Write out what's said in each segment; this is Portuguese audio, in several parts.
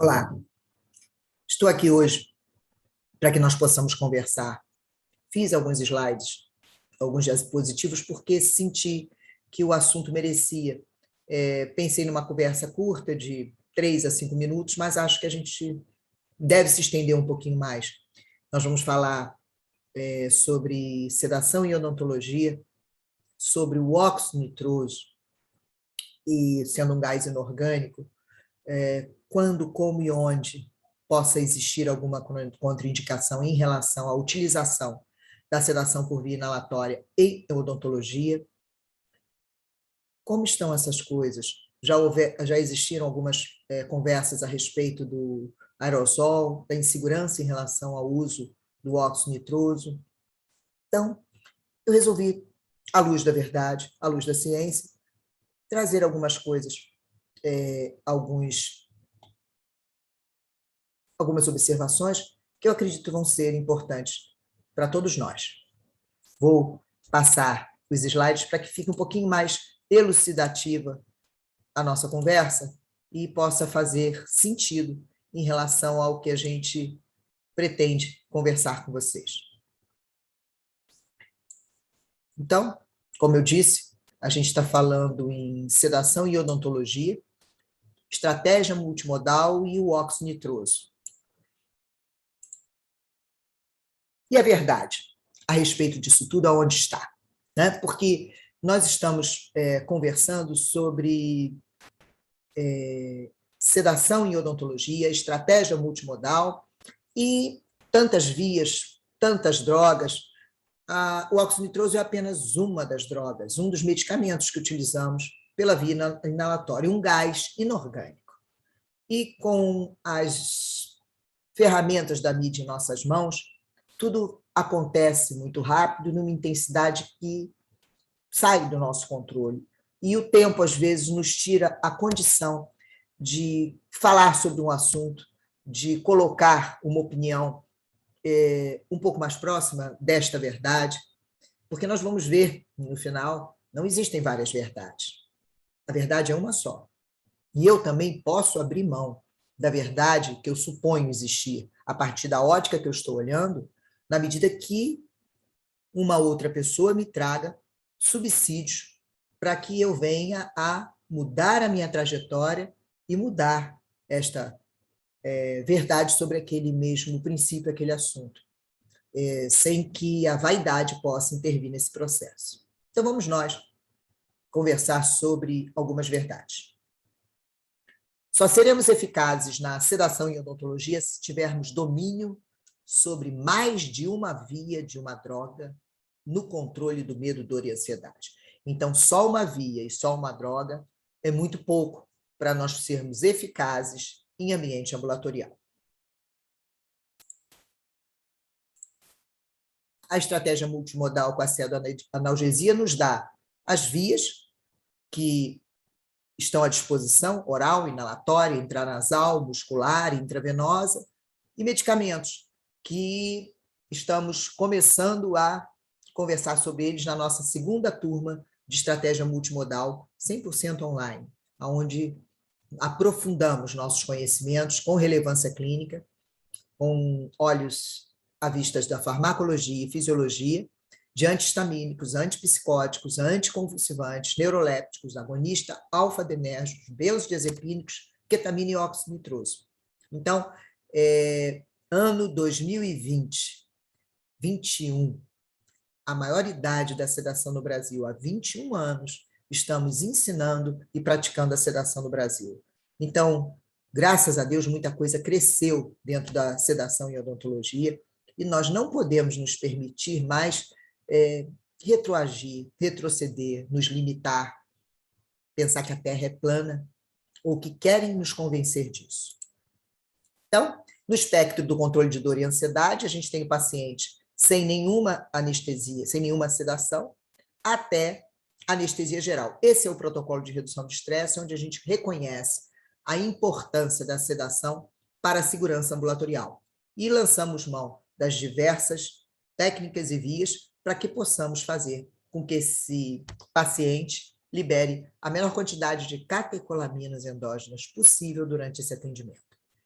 Olá, estou aqui hoje para que nós possamos conversar. Fiz alguns slides, alguns diapositivos, porque senti que o assunto merecia. Pensei numa conversa curta, de 3 a 5 minutos, mas acho que a gente deve se estender um pouquinho mais. Nós vamos falar sobre sedação e odontologia, sobre o óxido nitroso, e sendo um gás inorgânico, quando, como e onde possa existir alguma contraindicação em relação à utilização da sedação por via inalatória em odontologia. Como estão essas coisas? Já existiram algumas conversas a respeito do aerosol, da insegurança em relação ao uso do óxido nitroso. Então, eu resolvi, à luz da verdade, à luz da ciência, trazer algumas coisas, algumas observações que eu acredito vão ser importantes para todos nós. Vou passar os slides para que fique um pouquinho mais elucidativa a nossa conversa e possa fazer sentido em relação ao que a gente pretende conversar com vocês. Então, como eu disse, a gente está falando em sedação e odontologia, estratégia multimodal e o óxido nitroso. E a verdade a respeito disso tudo, aonde está? Né? Porque nós estamos conversando sobre sedação em odontologia, estratégia multimodal e tantas vias, tantas drogas. O óxido nitroso é apenas uma das drogas, um dos medicamentos que utilizamos pela via inalatória, um gás inorgânico. E com as ferramentas da mídia em nossas mãos, tudo acontece muito rápido, numa intensidade que sai do nosso controle. E o tempo, às vezes, nos tira a condição de falar sobre um assunto, de colocar uma opinião um pouco mais próxima desta verdade, porque nós vamos ver, no final, não existem várias verdades. A verdade é uma só. E eu também posso abrir mão da verdade que eu suponho existir, a partir da ótica que eu estou olhando, na medida que uma outra pessoa me traga subsídios para que eu venha a mudar a minha trajetória e mudar esta verdade sobre aquele mesmo princípio, aquele assunto, sem que a vaidade possa intervir nesse processo. Então, vamos nós conversar sobre algumas verdades. Só seremos eficazes na sedação em odontologia se tivermos domínio sobre mais de uma via de uma droga no controle do medo, dor e ansiedade. Então, só uma via e só uma droga é muito pouco para nós sermos eficazes em ambiente ambulatorial. A estratégia multimodal com a pseudoanalgesia nos dá as vias que estão à disposição, oral, inalatória, intranasal, muscular, intravenosa, e medicamentos que estamos começando a conversar sobre eles na nossa segunda turma de estratégia multimodal 100% online, onde aprofundamos nossos conhecimentos com relevância clínica, com olhos à vista da farmacologia e fisiologia, de antihistamínicos, antipsicóticos, anticonvulsivantes, neurolépticos, agonista alfa-adrenérgicos, benzodiazepínicos, ketamina e óxido nitroso. Então, ano 2020, 21, a maior idade da sedação no Brasil, há 21 anos, estamos ensinando e praticando a sedação no Brasil. Então, graças a Deus, muita coisa cresceu dentro da sedação e odontologia, e nós não podemos nos permitir mais retroagir, retroceder, nos limitar, pensar que a Terra é plana, ou que querem nos convencer disso. Então, no espectro do controle de dor e ansiedade, a gente tem o paciente sem nenhuma anestesia, sem nenhuma sedação, até anestesia geral. Esse é o protocolo de redução de estresse, onde a gente reconhece a importância da sedação para a segurança ambulatorial. E lançamos mão das diversas técnicas e vias para que possamos fazer com que esse paciente libere a menor quantidade de catecolaminas endógenas possível durante esse atendimento.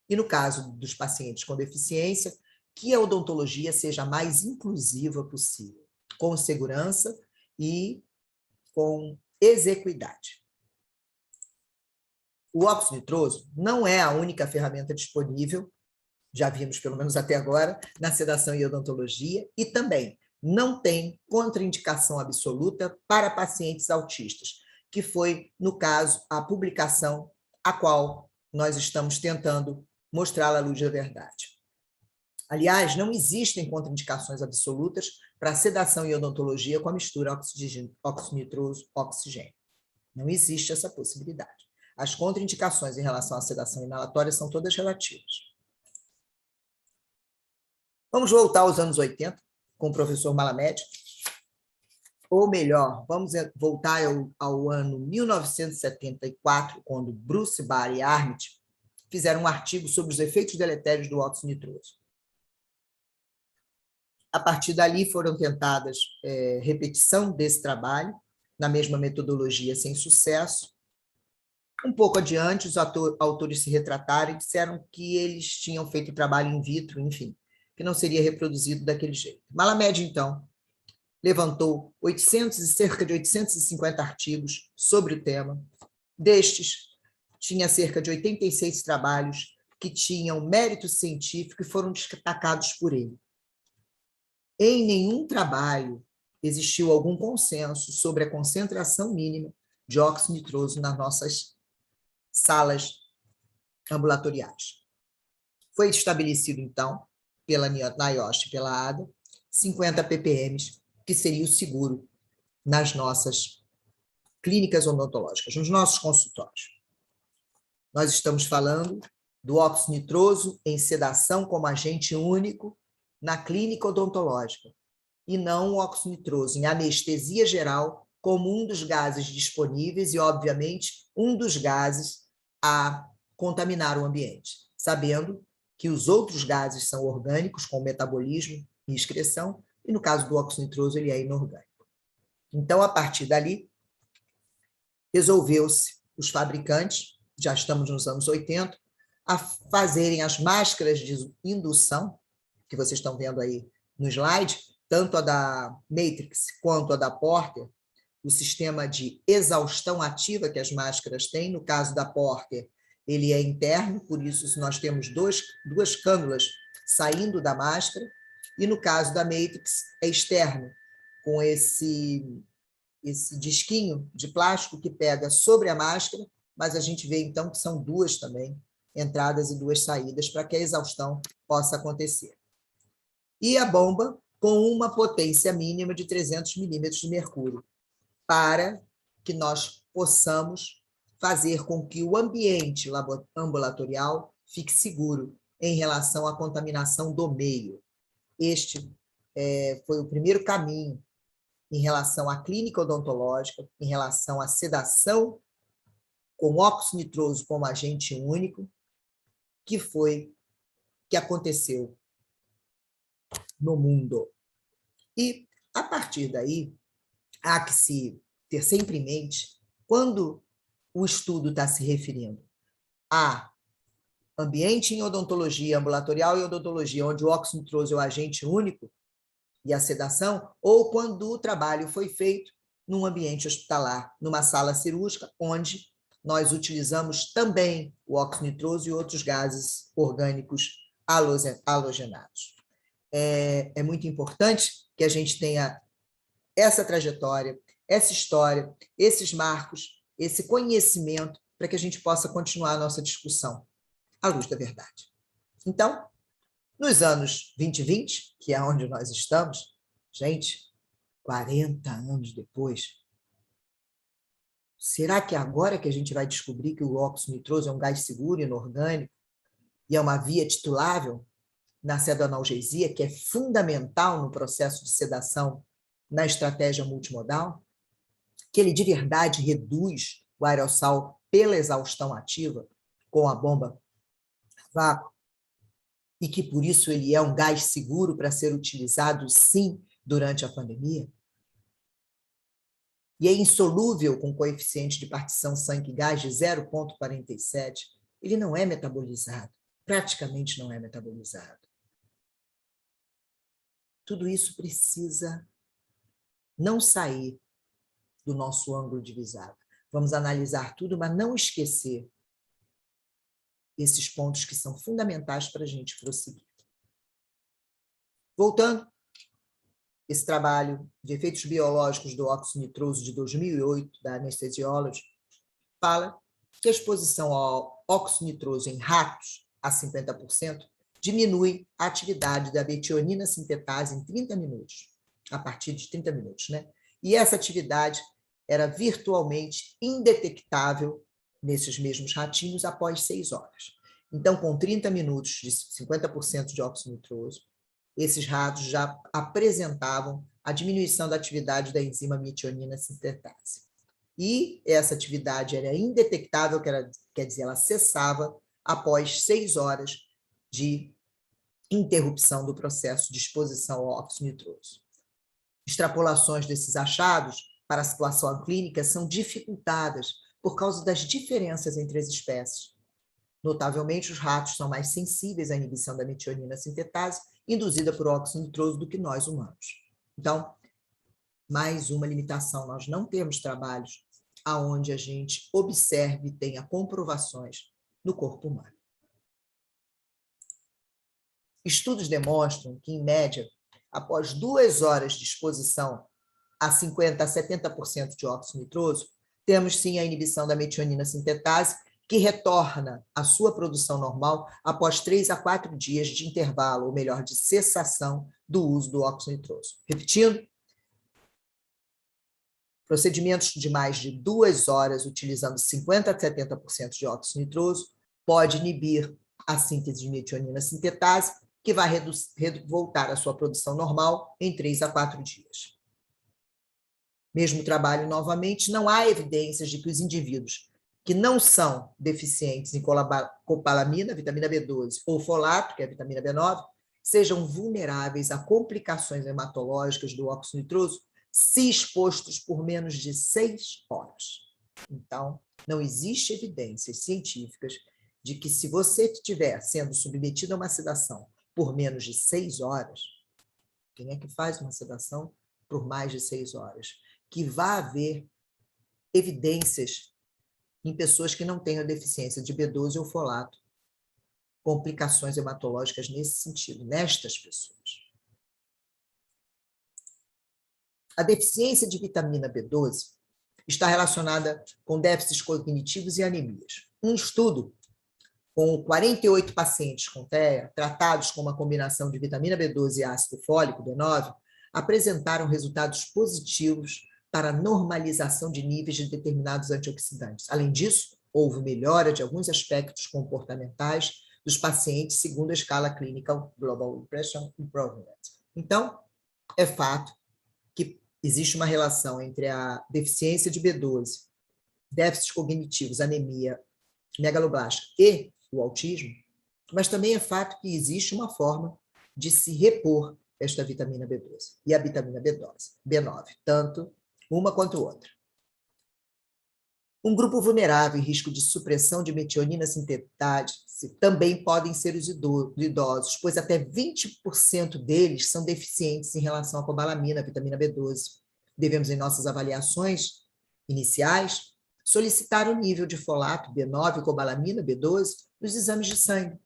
E no caso dos pacientes com deficiência, que a odontologia seja a mais inclusiva possível, com segurança e com exequidade. O óxido nitroso não é a única ferramenta disponível, já vimos pelo menos até agora, na sedação e odontologia, e também não tem contraindicação absoluta para pacientes autistas, que foi, no caso, a publicação a qual nós estamos tentando mostrar à luz da verdade. Aliás, não existem contraindicações absolutas para sedação e odontologia com a mistura óxido nitroso-oxigênio. Não existe essa possibilidade. As contraindicações em relação à sedação inalatória são todas relativas. Vamos voltar aos anos 80, com o professor Malamede. Ou melhor, vamos voltar ao ano 1974, quando Bruce Barr e Armitt fizeram um artigo sobre os efeitos deletérios do óxido nitroso. A partir dali foram tentadas repetição desse trabalho, na mesma metodologia, sem sucesso. Um pouco adiante, os autores se retrataram e disseram que eles tinham feito trabalho in vitro, enfim, que não seria reproduzido daquele jeito. Malamede, então, levantou cerca de 850 artigos sobre o tema. Destes, tinha cerca de 86 trabalhos que tinham mérito científico e foram destacados por ele. Em nenhum trabalho existiu algum consenso sobre a concentração mínima de óxido nitroso nas nossas salas ambulatoriais. Foi estabelecido, então, pela NIOSH e pela ADA, 50 ppm, que seria o seguro nas nossas clínicas odontológicas, nos nossos consultórios. Nós estamos falando do óxido nitroso em sedação como agente único na clínica odontológica, e não o óxido nitroso em anestesia geral como um dos gases disponíveis e, obviamente, um dos gases a contaminar o ambiente, sabendo que os outros gases são orgânicos, com metabolismo e excreção, e no caso do óxido nitroso ele é inorgânico. Então, a partir dali, resolveu-se os fabricantes, já estamos nos anos 80, a fazerem as máscaras de indução, que vocês estão vendo aí no slide, tanto a da Matrix quanto a da Porter, o sistema de exaustão ativa que as máscaras têm. No caso da Porter, ele é interno, por isso nós temos duas cânulas saindo da máscara, e no caso da Matrix é externo, com esse disquinho de plástico que pega sobre a máscara, mas a gente vê então que são duas também, entradas e duas saídas, para que a exaustão possa acontecer. E a bomba com uma potência mínima de 300 milímetros de mercúrio, para que nós possamos fazer com que o ambiente ambulatorial fique seguro em relação à contaminação do meio. Este foi o primeiro caminho em relação à clínica odontológica, em relação à sedação com óxido nitroso como agente único, que aconteceu no mundo. E, a partir daí, há que se ter sempre em mente, quando o estudo está se referindo a ambiente em odontologia, ambulatorial e odontologia, onde o óxido nitroso é o agente único e a sedação, ou quando o trabalho foi feito num ambiente hospitalar, numa sala cirúrgica, onde nós utilizamos também o óxido nitroso e outros gases orgânicos halogenados. É muito importante que a gente tenha essa trajetória, essa história, esses marcos, esse conhecimento, para que a gente possa continuar a nossa discussão à luz da verdade. Então, nos anos 2020, que é onde nós estamos, gente, 40 anos depois, será que é agora que a gente vai descobrir que o óxido nitroso é um gás seguro, inorgânico, e é uma via titulável na sedoanalgesia, que é fundamental no processo de sedação na estratégia multimodal, que ele de verdade reduz o aerossol pela exaustão ativa com a bomba vácuo, e que por isso ele é um gás seguro para ser utilizado, sim, durante a pandemia? E é insolúvel com coeficiente de partição sangue-gás de 0,47, ele não é metabolizado. praticamente não é metabolizado. Tudo isso precisa não sair do nosso ângulo de visada. Vamos analisar tudo, mas não esquecer esses pontos que são fundamentais para a gente prosseguir. Voltando, esse trabalho de efeitos biológicos do óxido nitroso de 2008, da Anesthesiology, fala que a exposição ao óxido nitroso em ratos a 50% diminui a atividade da metionina sintetase em 30 minutos, a partir de 30 minutos, né? E essa atividade era virtualmente indetectável nesses mesmos ratinhos após 6 horas. Então, com 30 minutos de 50% de óxido nitroso, esses ratos já apresentavam a diminuição da atividade da enzima metionina sintetase. E essa atividade era indetectável, quer dizer, ela cessava após 6 horas de interrupção do processo de exposição ao óxido nitroso. Extrapolações desses achados para a situação clínica são dificultadas por causa das diferenças entre as espécies. Notavelmente, os ratos são mais sensíveis à inibição da metionina sintetase induzida por óxido nitroso do que nós humanos. Então, mais uma limitação, nós não temos trabalhos aonde a gente observe e tenha comprovações no corpo humano. Estudos demonstram que, em média, após 2 horas de exposição a 50% a 70% de óxido nitroso, temos sim a inibição da metionina sintetase, que retorna à sua produção normal após 3 a 4 dias de intervalo, ou melhor, de cessação do uso do óxido nitroso. Repetindo, procedimentos de mais de 2 horas utilizando 50% a 70% de óxido nitroso pode inibir a síntese de metionina sintetase, que vai voltar à sua produção normal em 3 a 4 dias. Mesmo trabalho, novamente, não há evidências de que os indivíduos que não são deficientes em cobalamina, vitamina B12, ou folato, que é a vitamina B9, sejam vulneráveis a complicações hematológicas do óxido nitroso se expostos por menos de 6 horas. Então, não existe evidências científicas de que se você estiver sendo submetido a uma sedação por menos de 6 horas, quem é que faz uma sedação por mais de 6 horas? Que vá haver evidências em pessoas que não tenham deficiência de B12 ou folato, complicações hematológicas nesse sentido, nestas pessoas. A deficiência de vitamina B12 está relacionada com déficits cognitivos e anemias. Um estudo com 48 pacientes com TEA, tratados com uma combinação de vitamina B12 e ácido fólico, B9, apresentaram resultados positivos para a normalização de níveis de determinados antioxidantes. Além disso, houve melhora de alguns aspectos comportamentais dos pacientes segundo a escala Clinical Global Impression Improvement. Então, é fato que existe uma relação entre a deficiência de B12, déficits cognitivos, anemia megaloblástica e o autismo, mas também é fato que existe uma forma de se repor esta vitamina B12 e a vitamina B9, tanto uma quanto outra. Um grupo vulnerável em risco de supressão de metionina sintetase também podem ser os idosos, pois até 20% deles são deficientes em relação à cobalamina, vitamina B12. Devemos, em nossas avaliações iniciais, solicitar o nível de folato, B9 e cobalamina, B12, nos exames de sangue,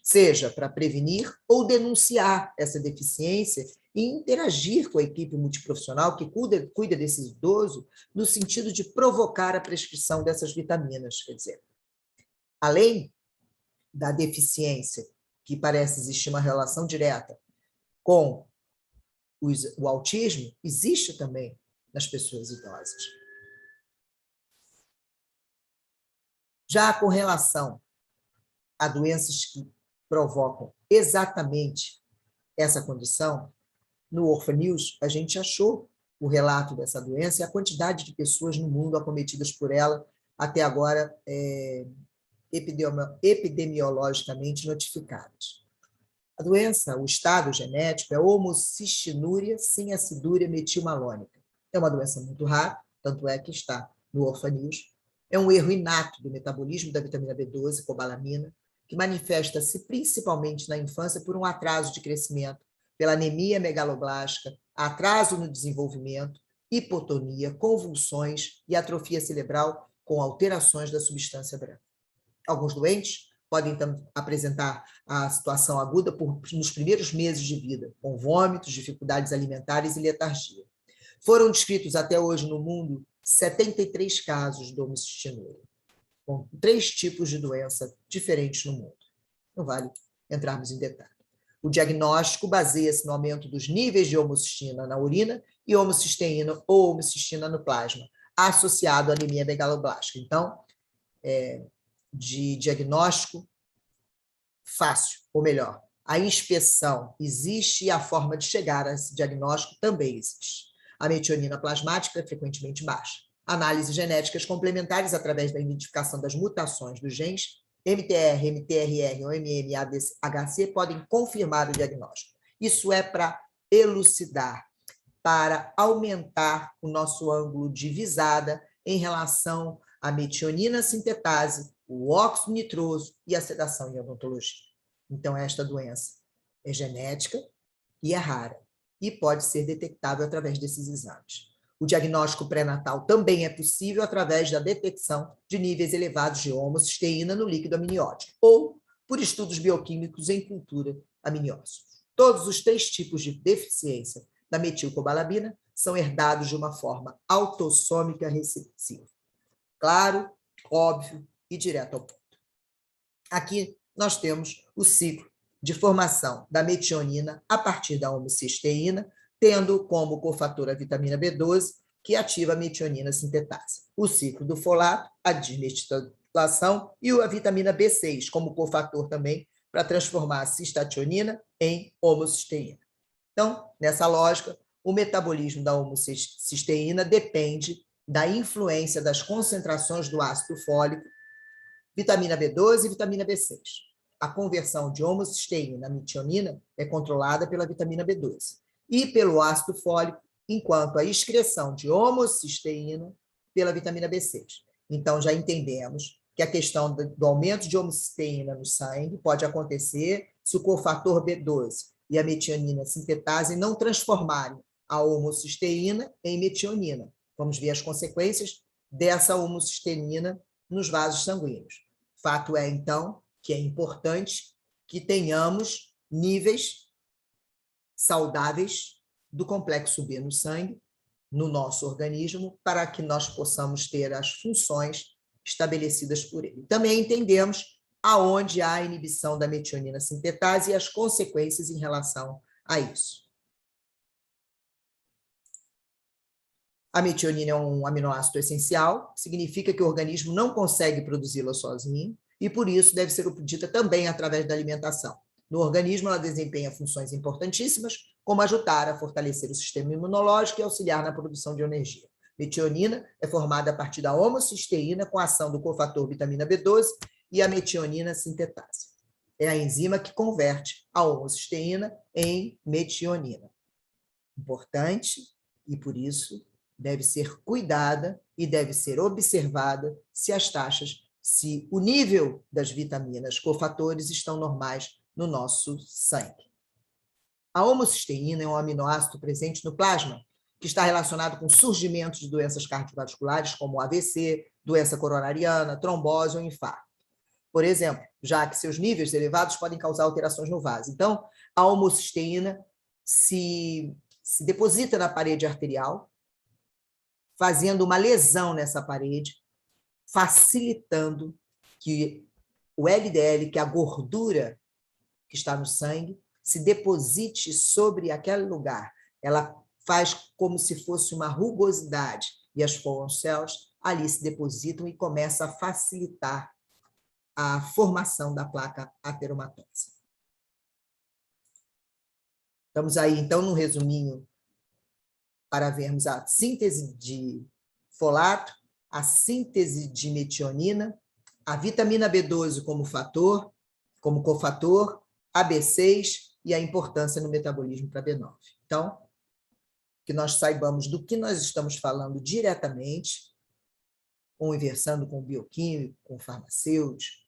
seja para prevenir ou denunciar essa deficiência e interagir com a equipe multiprofissional que cuida desse idoso no sentido de provocar a prescrição dessas vitaminas. Quer dizer, além da deficiência, que parece existir uma relação direta com o autismo, existe também nas pessoas idosas. Já com relação a doenças que provocam exatamente essa condição, no Orphanews, a gente achou o relato dessa doença e a quantidade de pessoas no mundo acometidas por ela até agora epidemiologicamente notificadas. A doença, o estado genético, é homocistinúria sem acidúria metilmalônica. É uma doença muito rara, tanto é que está no Orphanews. É um erro inato do metabolismo da vitamina B12, cobalamina, que manifesta-se principalmente na infância por um atraso de crescimento, pela anemia megaloblástica, atraso no desenvolvimento, hipotonia, convulsões e atrofia cerebral com alterações da substância branca. Alguns doentes podem então apresentar a situação aguda nos primeiros meses de vida, com vômitos, dificuldades alimentares e letargia. Foram descritos até hoje no mundo 73 casos de homocistinuria, com 3 tipos de doença diferentes no mundo. Não vale entrarmos em detalhe. O diagnóstico baseia-se no aumento dos níveis de homocistina na urina e homocisteína ou homocistina no plasma, associado à anemia megaloblástica. Então, de diagnóstico fácil, ou melhor, a inspeção existe e a forma de chegar a esse diagnóstico também existe. A metionina plasmática é frequentemente baixa. Análises genéticas complementares através da identificação das mutações dos genes MTR, MTRR ou MMADHC podem confirmar o diagnóstico. Isso é para elucidar, para aumentar o nosso ângulo de visada em relação à metionina sintetase, o óxido nitroso e a sedação em odontologia. Então, esta doença é genética e é rara, e pode ser detectável através desses exames. O diagnóstico pré-natal também é possível através da detecção de níveis elevados de homocisteína no líquido amniótico, ou por estudos bioquímicos em cultura amniócitos. Todos os 3 tipos de deficiência da metilcobalabina são herdados de uma forma autossômica recessiva. Claro, óbvio e direto ao ponto. Aqui nós temos o ciclo de formação da metionina a partir da homocisteína, tendo como cofator a vitamina B12, que ativa a metionina sintetase. O ciclo do folato, a desmetilação, e a vitamina B6, como cofator também, para transformar a cistationina em homocisteína. Então, nessa lógica, o metabolismo da homocisteína depende da influência das concentrações do ácido fólico, vitamina B12 e vitamina B6. A conversão de homocisteína a metionina é controlada pela vitamina B12 e pelo ácido fólico, enquanto a excreção de homocisteína pela vitamina B6. Então, já entendemos que a questão do aumento de homocisteína no sangue pode acontecer se o cofator B12 e a metionina sintetase não transformarem a homocisteína em metionina. Vamos ver as consequências dessa homocisteína nos vasos sanguíneos. Fato é, então, que é importante que tenhamos níveis saudáveis do complexo B no sangue, no nosso organismo, para que nós possamos ter as funções estabelecidas por ele. Também entendemos aonde há a inibição da metionina sintetase e as consequências em relação a isso. A metionina é um aminoácido essencial, significa que o organismo não consegue produzi-la sozinho e, por isso, deve ser obtida também através da alimentação. No organismo, ela desempenha funções importantíssimas, como ajudar a fortalecer o sistema imunológico e auxiliar na produção de energia. Metionina é formada a partir da homocisteína com a ação do cofator vitamina B12 e a metionina sintetase. É a enzima que converte a homocisteína em metionina. Importante e, por isso, deve ser cuidada e deve ser observada se o nível das vitaminas cofatores estão normais no nosso sangue. A homocisteína é um aminoácido presente no plasma, que está relacionado com o surgimento de doenças cardiovasculares como AVC, doença coronariana, trombose ou infarto. Por exemplo, já que seus níveis elevados podem causar alterações no vaso. Então, a homocisteína se deposita na parede arterial, fazendo uma lesão nessa parede, facilitando que o LDL, que é a gordura que está no sangue, se deposite sobre aquele lugar. Ela faz como se fosse uma rugosidade e as foam cells ali se depositam e começa a facilitar a formação da placa ateromatosa. Estamos aí, então, num resuminho para vermos a síntese de folato, a síntese de metionina, a vitamina B12 como cofator, a B6 e a importância no metabolismo para B9. Então, que nós saibamos do que nós estamos falando diretamente, conversando com o bioquímico, com o farmacêutico,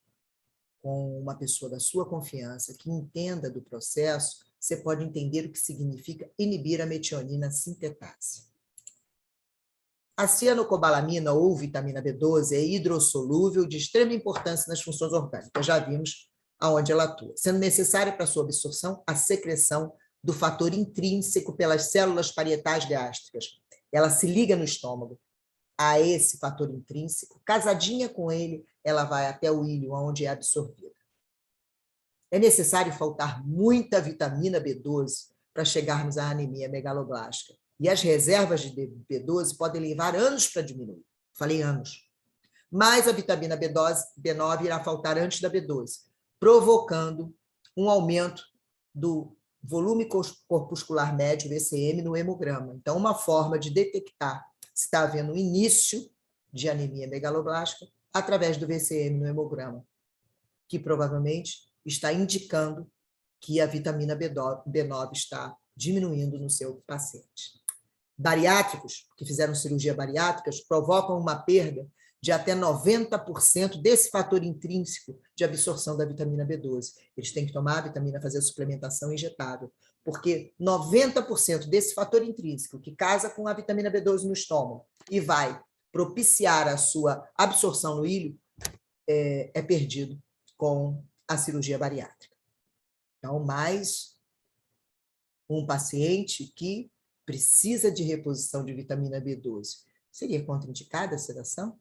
com uma pessoa da sua confiança que entenda do processo, você pode entender o que significa inibir a metionina sintetase. A cianocobalamina ou vitamina B12 é hidrossolúvel de extrema importância nas funções orgânicas. Já vimos aonde ela atua, sendo necessária para sua absorção a secreção do fator intrínseco pelas células parietais gástricas. Ela se liga no estômago a esse fator intrínseco, casadinha com ele, ela vai até o íleo, onde é absorvida. É necessário faltar muita vitamina B12 para chegarmos à anemia megaloblástica. E as reservas de B12 podem levar anos para diminuir. Falei anos. Mas a vitamina B9 irá faltar antes da B12, provocando um aumento do volume corpuscular médio, VCM, no hemograma. Então, uma forma de detectar se está havendo início de anemia megaloblástica através do VCM no hemograma, que provavelmente está indicando que a vitamina B9 está diminuindo no seu paciente. Bariátricos, que fizeram cirurgia bariátrica, provocam uma perda de até 90% desse fator intrínseco de absorção da vitamina B12. Eles têm que tomar a vitamina, fazer a suplementação injetável, porque 90% desse fator intrínseco que casa com a vitamina B12 no estômago e vai propiciar a sua absorção no íleo é perdido com a cirurgia bariátrica. Então, mais um paciente que precisa de reposição de vitamina B12. Seria contraindicada a sedação?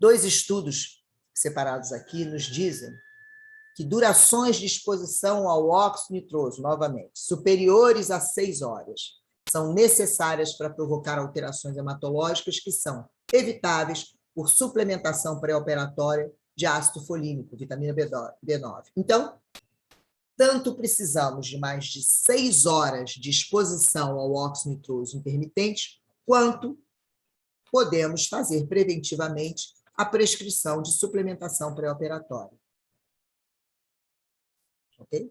2 estudos separados aqui nos dizem que durações de exposição ao óxido nitroso, novamente, superiores a 6 horas, são necessárias para provocar alterações hematológicas que são evitáveis por suplementação pré-operatória de ácido folínico, vitamina B9. Então, tanto precisamos de mais de 6 horas de exposição ao óxido nitroso intermitente, quanto podemos fazer preventivamente a prescrição de suplementação pré-operatória. Ok?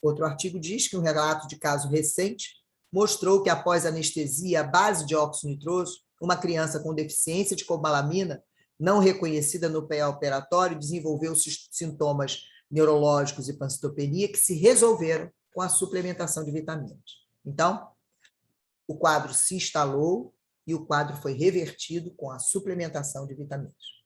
Outro artigo diz que um relato de caso recente mostrou que após anestesia à base de óxido nitroso, uma criança com deficiência de cobalamina não reconhecida no pré-operatório desenvolveu sintomas neurológicos e pancitopenia que se resolveram com a suplementação de vitaminas. Então, o quadro se instalou e o quadro foi revertido com a suplementação de vitaminas.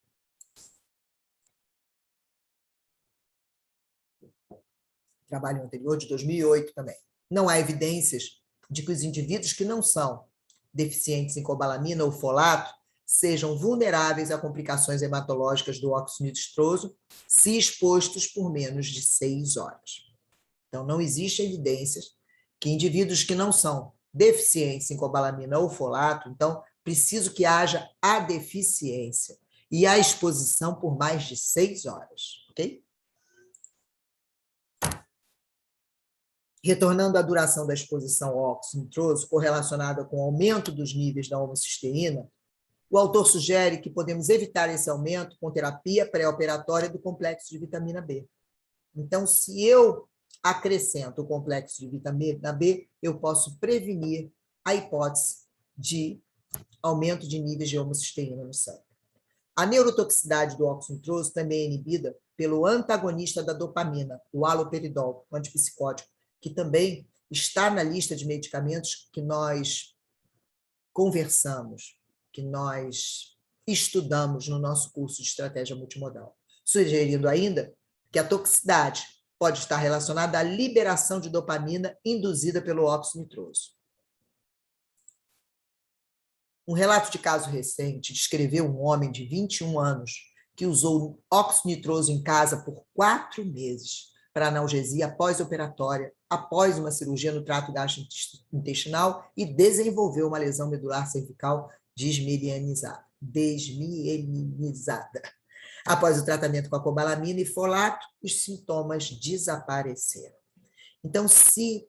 Trabalho anterior, de 2008 também. Não há evidências de que os indivíduos que não são deficientes em cobalamina ou folato sejam vulneráveis a complicações hematológicas do óxido nitroso se expostos por menos de 6 horas. Então, não existe evidências que indivíduos que não são deficientes em cobalamina ou folato, então, preciso que haja a deficiência e a exposição por mais de 6 horas, ok? Retornando à duração da exposição ao óxido nitroso, correlacionada com o aumento dos níveis da homocisteína, o autor sugere que podemos evitar esse aumento com terapia pré-operatória do complexo de vitamina B. Então, se eu acrescento o complexo de vitamina B, eu posso prevenir a hipótese de aumento de níveis de homocisteína no sangue. A neurotoxicidade do óxido nitroso também é inibida pelo antagonista da dopamina, o haloperidol, um antipsicótico, que também está na lista de medicamentos que nós conversamos, que nós estudamos no nosso curso de estratégia multimodal, sugerindo ainda que a toxicidade pode estar relacionada à liberação de dopamina induzida pelo óxido nitroso. Um relato de caso recente descreveu um homem de 21 anos que usou óxido nitroso em casa por 4 meses para analgesia pós-operatória, após uma cirurgia no trato gastrointestinal e desenvolveu uma lesão medular cervical desmielinizada. Após o tratamento com a cobalamina e folato, os sintomas desapareceram. Então, se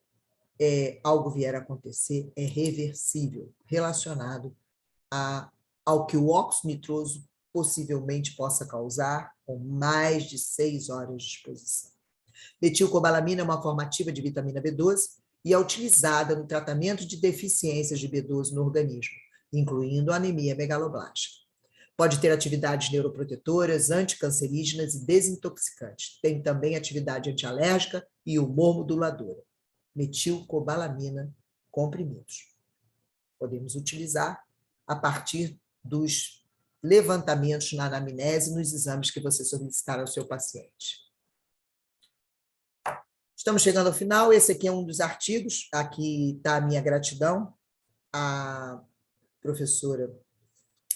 algo vier a acontecer, é reversível, relacionado ao que o óxido nitroso possivelmente possa causar com mais de 6 horas de exposição. Metilcobalamina é uma forma ativa de vitamina B12 e é utilizada no tratamento de deficiências de B12 no organismo, incluindo a anemia megaloblástica. Pode ter atividades neuroprotetoras, anticancerígenas e desintoxicantes. Tem também atividade antialérgica e humor moduladora. Metilcobalamina comprimidos. Podemos utilizar a partir dos levantamentos na anamnese nos exames que você solicitar ao seu paciente. Estamos chegando ao final. Esse aqui é um dos artigos. Aqui está a minha gratidão à professora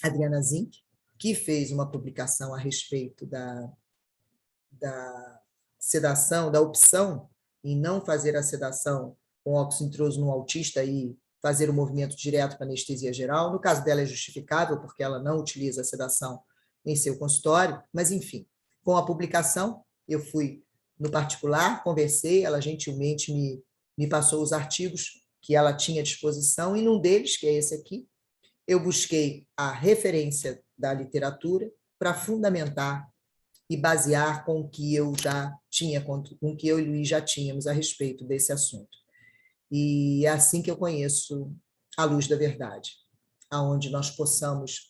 Adriana Zink, que fez uma publicação a respeito da sedação, da opção em não fazer a sedação com óxido nitroso no autista e fazer o movimento direto para anestesia geral. No caso dela é justificável, porque ela não utiliza a sedação em seu consultório, mas, enfim, com a publicação, eu fui no particular, conversei, ela gentilmente me passou os artigos que ela tinha à disposição, e num deles, que é esse aqui, eu busquei a referência da literatura para fundamentar e basear com o que eu já tinha, com o que eu e o Luiz já tínhamos a respeito desse assunto. E é assim que eu conheço a luz da verdade, aonde nós possamos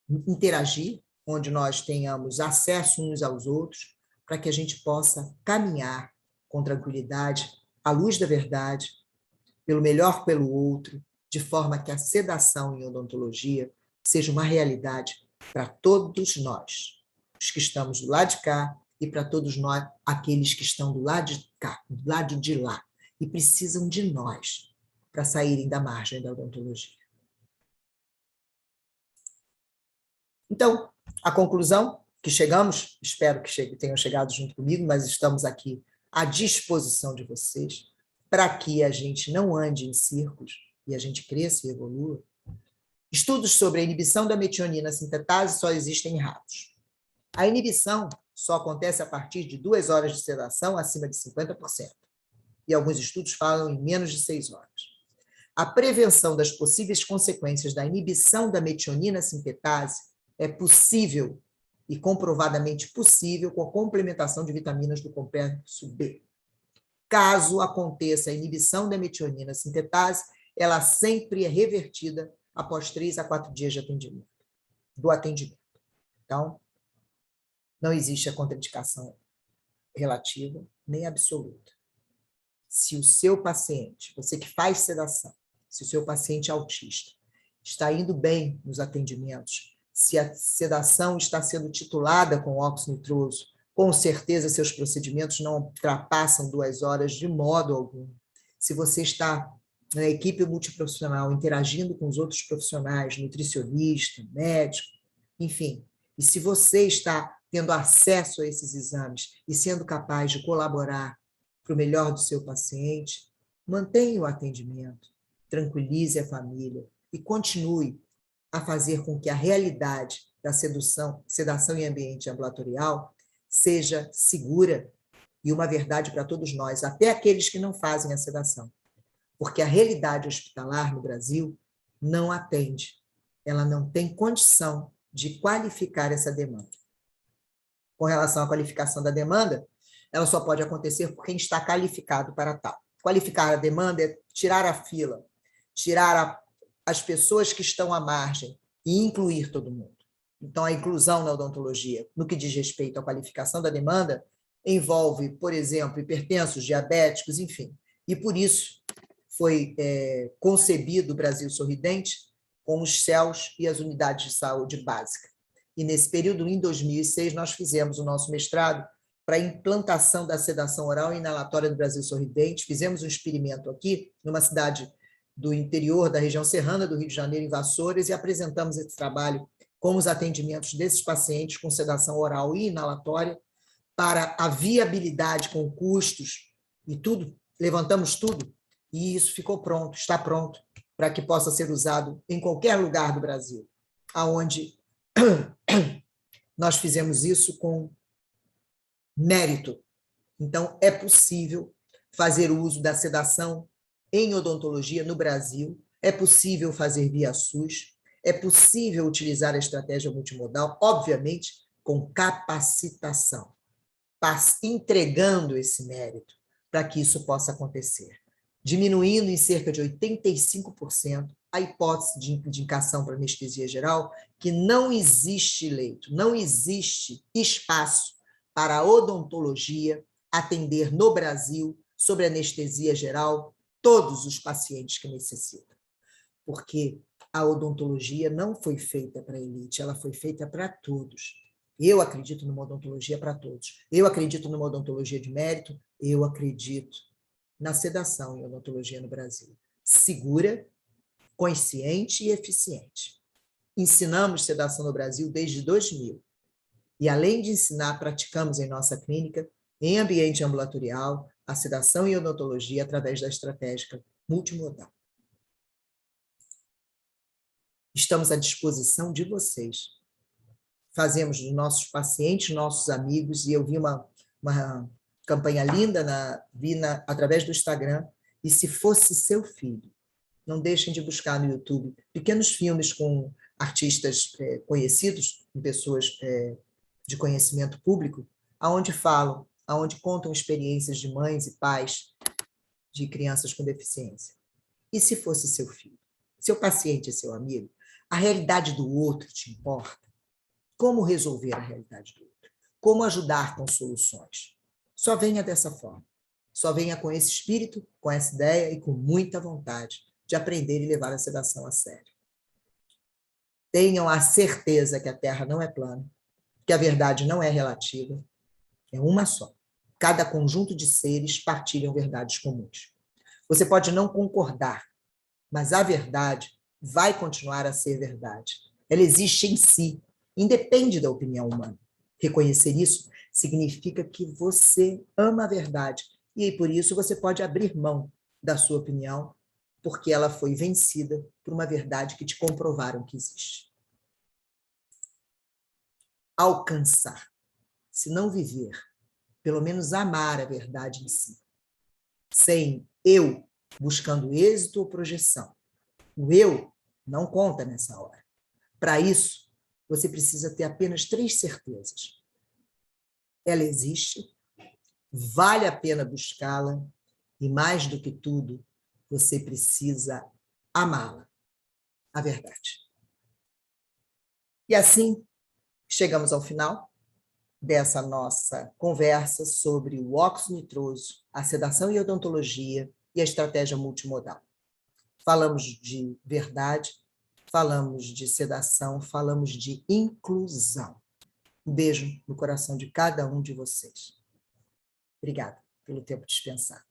interagir, onde nós tenhamos acesso uns aos outros, para que a gente possa caminhar com tranquilidade, à luz da verdade, pelo melhor pelo outro, de forma que a sedação em odontologia seja uma realidade para todos nós, os que estamos do lado de cá, e para todos nós, aqueles que estão do lado de cá, do lado de lá, e precisam de nós para saírem da margem da odontologia. Então, a conclusão que chegamos, espero que tenham chegado junto comigo, mas estamos aqui à disposição de vocês, para que a gente não ande em círculos e a gente cresça e evolua. Estudos sobre a inibição da metionina sintetase só existem em ratos. A inibição só acontece a partir de 2 horas de sedação acima de 50%. E alguns estudos falam em menos de 6 horas. A prevenção das possíveis consequências da inibição da metionina sintetase é possível e comprovadamente possível com a complementação de vitaminas do complexo B. Caso aconteça a inibição da metionina sintetase, ela sempre é revertida após 3 a 4 dias de atendimento, do atendimento. Então, não existe a contraindicação relativa nem absoluta. Se o seu paciente, você que faz sedação, se o seu paciente é autista, está indo bem nos atendimentos, se a sedação está sendo titulada com óxido nitroso, com certeza seus procedimentos não ultrapassam 2 horas de modo algum. Se você está na equipe multiprofissional interagindo com os outros profissionais, nutricionista, médico, enfim, e se você está tendo acesso a esses exames e sendo capaz de colaborar para o melhor do seu paciente, mantenha o atendimento, tranquilize a família e continue a fazer com que a realidade da sedação em ambiente ambulatorial seja segura e uma verdade para todos nós, até aqueles que não fazem a sedação. Porque a realidade hospitalar no Brasil não atende, ela não tem condição de qualificar essa demanda. Com relação à qualificação da demanda, ela só pode acontecer por quem está qualificado para tal. Qualificar a demanda é tirar a fila, tirar as pessoas que estão à margem e incluir todo mundo. Então, a inclusão na odontologia, no que diz respeito à qualificação da demanda, envolve, por exemplo, hipertensos, diabéticos, enfim. E por isso foi concebido o Brasil Sorridente com os CELS e as unidades de saúde básica. E nesse período, em 2006, nós fizemos o nosso mestrado para a implantação da sedação oral e inalatória do Brasil Sorridente. Fizemos um experimento aqui, numa cidade do interior da região serrana do Rio de Janeiro, em Vassouras, e apresentamos esse trabalho com os atendimentos desses pacientes com sedação oral e inalatória para a viabilidade com custos e tudo, levantamos tudo, e isso ficou pronto, está pronto, para que possa ser usado em qualquer lugar do Brasil, aonde nós fizemos isso com mérito. Então, é possível fazer uso da sedação em odontologia no Brasil, é possível fazer via SUS, é possível utilizar a estratégia multimodal, obviamente, com capacitação, entregando esse mérito para que isso possa acontecer. diminuindo em cerca de 85% a hipótese de indicação para anestesia geral, que não existe leito, não existe espaço para a odontologia atender no Brasil, sobre anestesia geral, todos os pacientes que necessitam. Porque a odontologia não foi feita para a elite, ela foi feita para todos. Eu acredito numa odontologia para todos. Eu acredito numa odontologia de mérito, eu acredito na sedação em odontologia no Brasil. Segura, consciente e eficiente. Ensinamos sedação no Brasil desde 2000. E, além de ensinar, praticamos em nossa clínica, em ambiente ambulatorial, a sedação em odontologia através da estratégia multimodal. Estamos à disposição de vocês. Fazemos dos nossos pacientes, nossos amigos, e eu vi uma campanha linda através do Instagram, e se fosse seu filho, não deixem de buscar no YouTube pequenos filmes com artistas conhecidos, com pessoas de conhecimento público, aonde falam, aonde contam experiências de mães e pais de crianças com deficiência. E se fosse seu filho? Seu paciente é seu amigo? A realidade do outro te importa? Como resolver a realidade do outro? Como ajudar com soluções? Só venha dessa forma. Só venha com esse espírito, com essa ideia e com muita vontade de aprender e levar a sedação a sério. Tenham a certeza que a Terra não é plana, que a verdade não é relativa, é uma só. Cada conjunto de seres partilham verdades comuns. Você pode não concordar, mas a verdade vai continuar a ser verdade. Ela existe em si, independe da opinião humana. Reconhecer isso significa que você ama a verdade, e aí, por isso você pode abrir mão da sua opinião, porque ela foi vencida por uma verdade que te comprovaram que existe. Alcançar, se não viver, pelo menos amar a verdade em si, sem eu buscando êxito ou projeção. O eu não conta nessa hora. Para isso, você precisa ter apenas 3 certezas. Ela existe, vale a pena buscá-la e, mais do que tudo, você precisa amá-la, a verdade. E assim, chegamos ao final dessa nossa conversa sobre o óxido nitroso, a sedação e odontologia e a estratégia multimodal. Falamos de verdade, falamos de sedação, falamos de inclusão. Um beijo no coração de cada um de vocês. Obrigada pelo tempo dispensado.